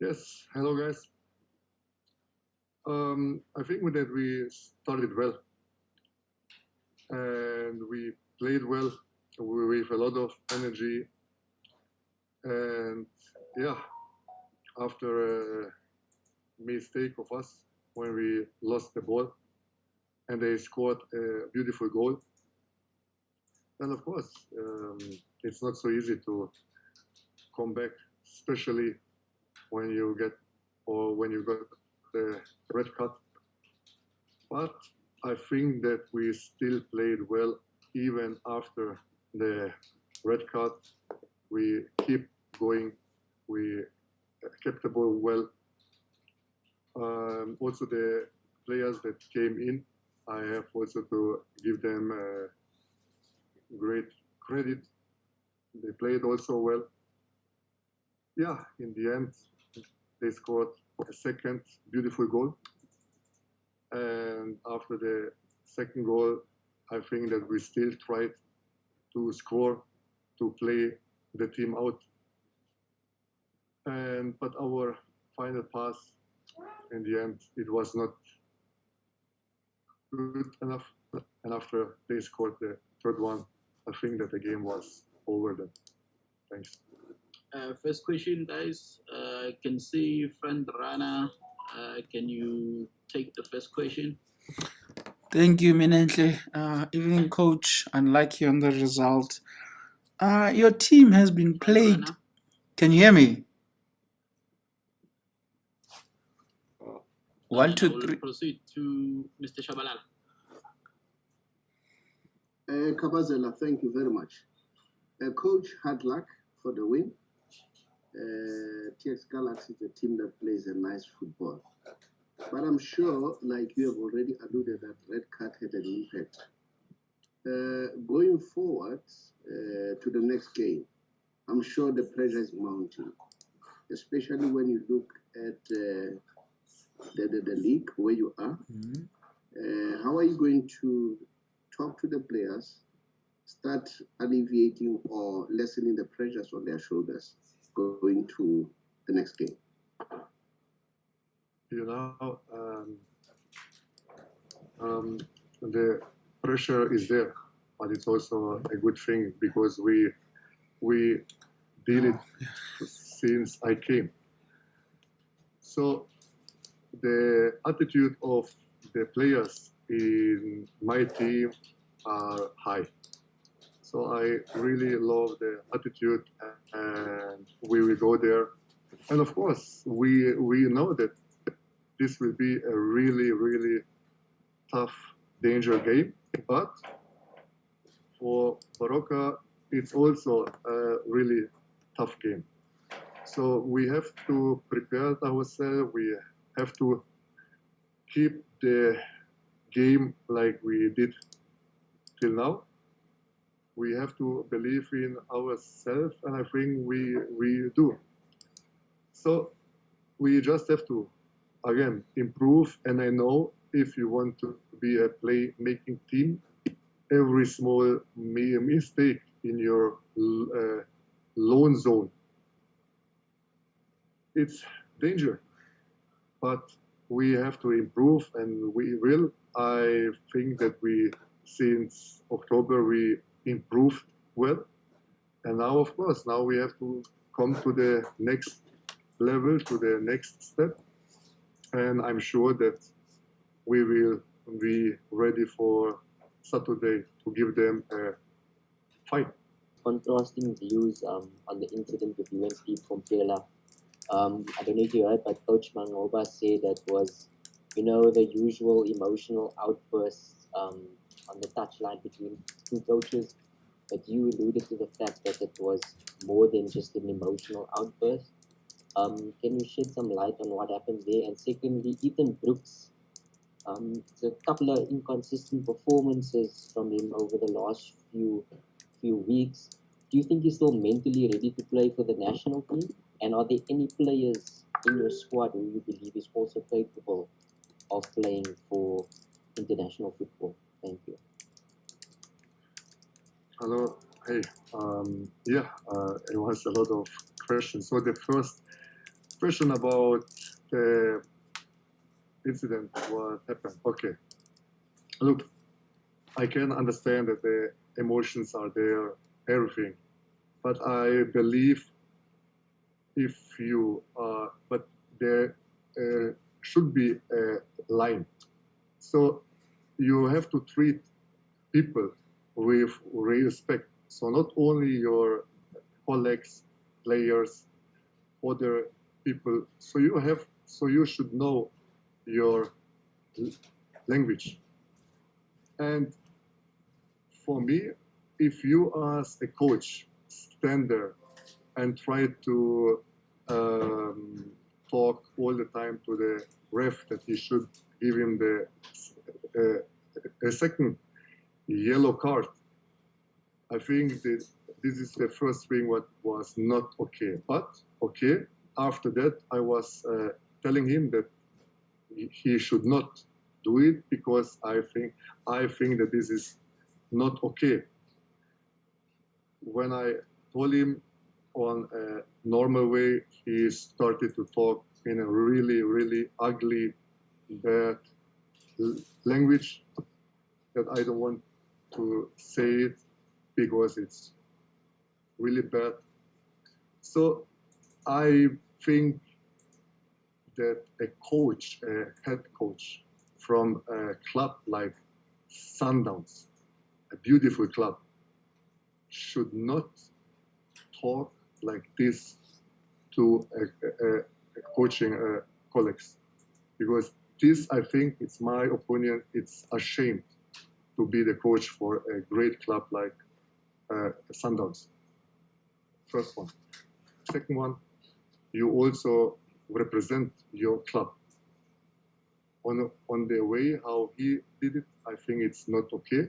Yes, hello guys. I think that we started well and we played well with a lot of energy. And yeah, after a mistake of us when we lost the ball and they scored a beautiful goal, then of course it's not so easy to come back, especially when you got the red card. But I think that we still played well even after the red card. We keep going. We kept the ball well. Also, the players that came in, I have also to give them great credit. They played also well. Yeah, in the end, they scored a second beautiful goal. And after the second goal, I think that we still tried to score, to play the team out. But our final pass, in the end, it was not good enough. And after they scored the third one, I think that the game was over then. Thanks. First question, guys. I can see friend Rana. Can you take the first question? Thank you, Minentle. Evening, coach. Unlucky on the result. Your team has been plagued. Rana? Can you hear me? One, I two, will three. proceed to Mr. Shabalala. Kabazela, thank you very much. Coach, hard luck for the win. TX Galaxy is a team that plays a nice football. But I'm sure, like you have already alluded, that red card had an impact. Going forward to the next game, I'm sure the pressure is mounting, especially when you look at the league where you are. Mm-hmm. How are you going to talk to the players, start alleviating or lessening the pressures on their shoulders going to the next game? You know, the pressure is there, but it's also a good thing because we did it since I came. So the attitude of the players in my team are high. So I really love the attitude, and we will go there. And of course, we know that this will be a really, really tough, danger game. But for Baroka, it's also a really tough game. So we have to prepare ourselves. We have to keep the game like we did till now. We have to believe in ourselves, and I think we do. So we just have to, again, improve. And I know if you want to be a play-making team, every small mistake in your lone zone, it's danger. But we have to improve, and we will. I think that since October, we improved well. And now, of course, now we have to come to the next level, to the next step. And I'm sure that we will be ready for Saturday to give them a fight. Contrasting views on the incident with you and Steve Komphela. I don't know if you heard, but Coach Mangoba said that was, the usual emotional outbursts on the touchline between two coaches. But you alluded to the fact that it was more than just an emotional outburst. Can you shed some light on what happened there? And secondly, Ethan Brooks, it's a couple of inconsistent performances from him over the last few weeks. Do you think he's still mentally ready to play for the national team? And are there any players in your squad who you believe is also capable of playing for international football? Thank you. Hello. Hey. It was a lot of questions. So the first question about the incident, what happened. Okay, look, I can understand that the emotions are there, everything, but I believe if you but there should be a line. So you have to treat people with respect. So not only your colleagues, players, other people. So you should know your language. And for me, if you as a coach stand there and try to talk all the time to the ref that he should give him the a second yellow card, I think that this is the first thing what was not okay. But okay, after that I was telling him that he should not do it because I think that this is not okay. When I told him on a normal way, he started to talk in a really, really ugly, bad language that I don't want to say it because it's really bad. So I think that a coach, a head coach from a club like Sundowns, a beautiful club, should not talk like this to a coaching colleagues, because this, I think, it's my opinion, it's a shame to be the coach for a great club like Sundowns. First one. Second one, you also represent your club. On the way how he did it, I think it's not okay.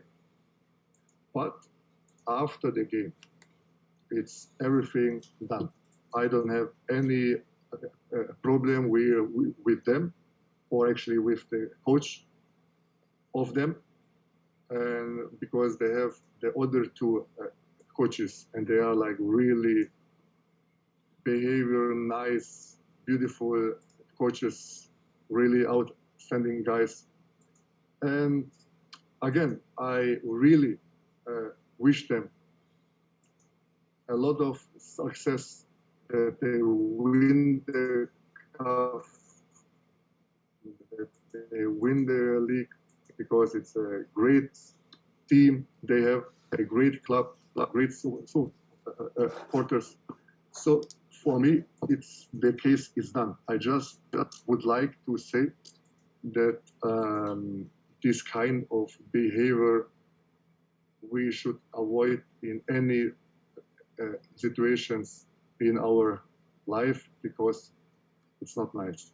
But after the game, it's everything done. I don't have any problem with them, or actually with the coach of them, and because they have the other two coaches, and they are like really behavior nice, beautiful coaches, really outstanding guys. And again, I really wish them a lot of success, that they win the cup, that they win the league, because it's a great team. They have a great club, great supporters. So for me, it's the case is done. I just would like to say that this kind of behavior we should avoid in any situations in our life, because it's not nice.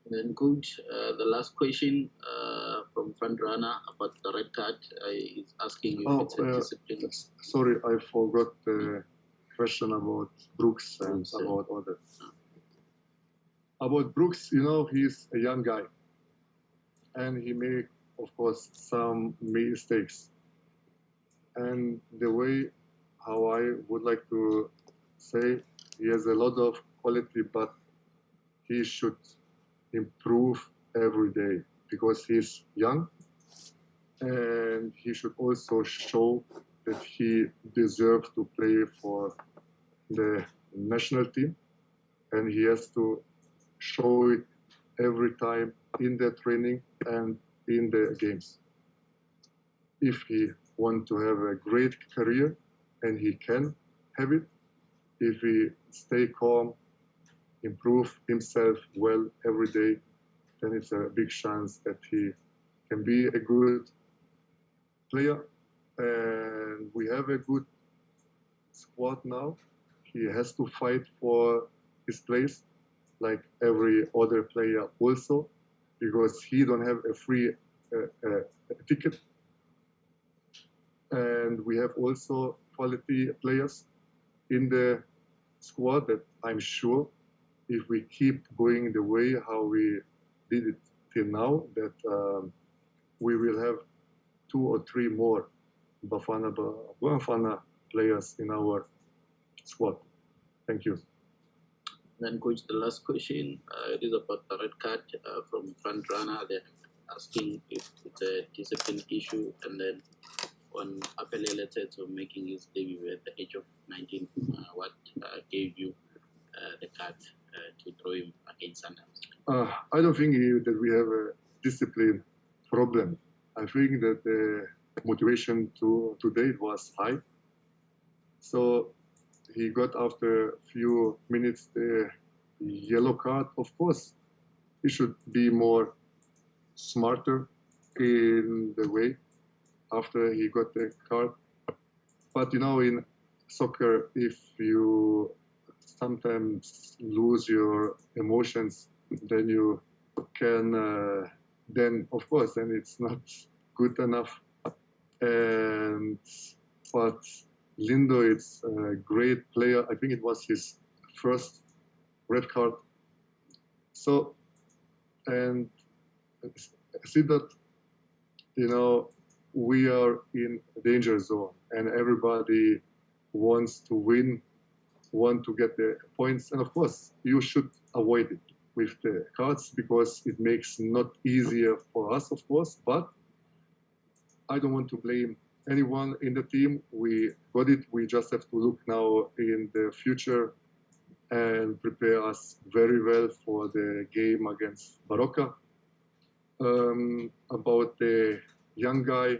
And then, Coach, the last question from Friend Rana about the red card is asking you if it's a discipline. Sorry, I forgot the question about Brooks and about others. About Brooks, you know, he's a young guy, and he made, of course, some mistakes. And the way how I would like to say, he has a lot of quality, but he should improve every day, because he's young, and he should also show that he deserves to play for the national team, and he has to show it every time in the training and in the games. If he wants to have a great career, and he can have it, if he stay calm, improve himself well every day, then it's a big chance that he can be a good player. And we have a good squad now. He has to fight for his place, like every other player also, because he don't have a free ticket. And we have also quality players in the squad that I'm sure, if we keep going the way how we did it till now, that we will have 2 or 3 more Bafana players in our squad. Thank you. Then, coach, the last question it is about the red card from front runner. They're asking if it's a discipline issue, and then on Apelele to making his debut at the age of 19, what gave you the card to throw him against Sundowns? I don't think that we have a discipline problem. I think that the motivation to date was high. So he got after a few minutes the yellow card. Of course, he should be more smarter in the way after he got the card. But you know, in soccer, if you sometimes lose your emotions, then you can, then of course, then it's not good enough. And but Lindo is a great player. I think it was his first red card. So, and see that, you know, we are in a danger zone and everybody wants to win, want to get the points. And of course, you should avoid it with the cards because it makes not easier for us, of course, but I don't want to blame anyone in the team. We got it. We just have to look now in the future and prepare us very well for the game against Baroka. About the young guy,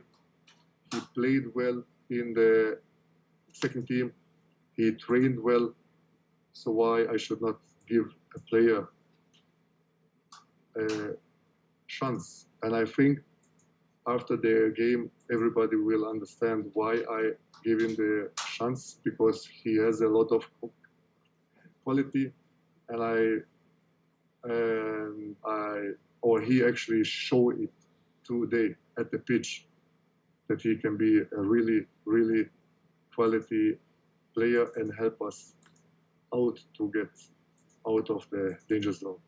he played well in the second team. He trained well. So why I should not give a player a chance? And I think after the game, everybody will understand why I give him the chance, because he has a lot of quality, and he actually showed it today at the pitch that he can be a really, really quality player and help us out to get out of the danger zone.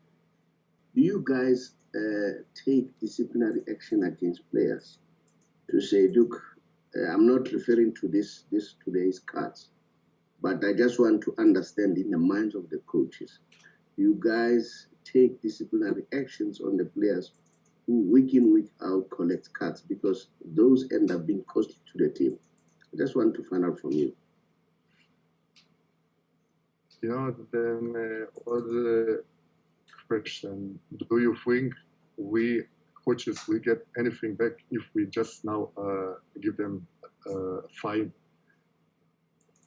Do you guys take disciplinary action against players to say, look, I'm not referring to this today's cards, but I just want to understand in the minds of the coaches, you guys take disciplinary actions on the players who week in, week out collect cards, because those end up being costly to the team. I just want to find out from you. You know, then other question, do you think we coaches will get anything back if we just now give them a fine?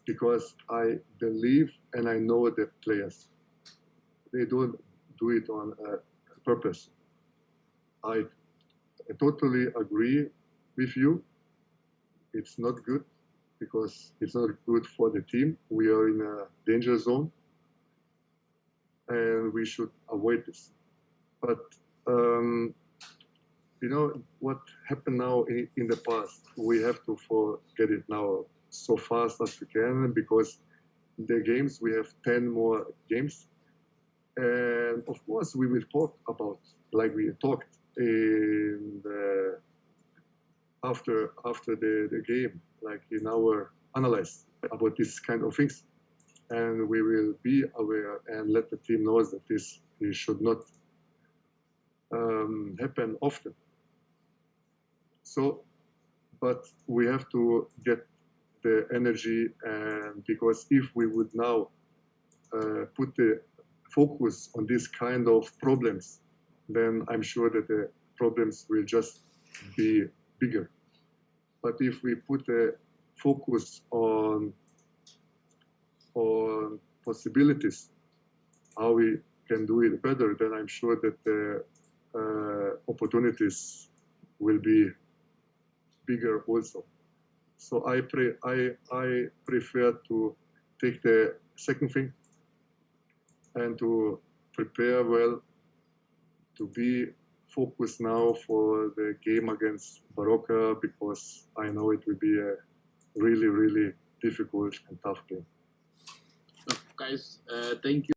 Because I believe and I know the players, they don't do it on purpose. I totally agree with you. It's not good because it's not good for the team. We are in a danger zone and we should avoid this. But you know what happened now in the past, we have to forget it now so fast as we can, because the games, we have 10 more games. And of course we will talk about, like we talked in the, after the game, like in our analyze about this kind of things. And we will be aware and let the team know that this should not happen often. So, but we have to get the energy, and because if we would now put the focus on this kind of problems, then I'm sure that the problems will just be bigger. But if we put the focus on possibilities, how we can do it better, then I'm sure that the opportunities will be bigger also. So I prefer to take the second thing and to prepare well, to be focused now for the game against Baroka, because I know it will be a really, really difficult and tough game. Guys, thank you.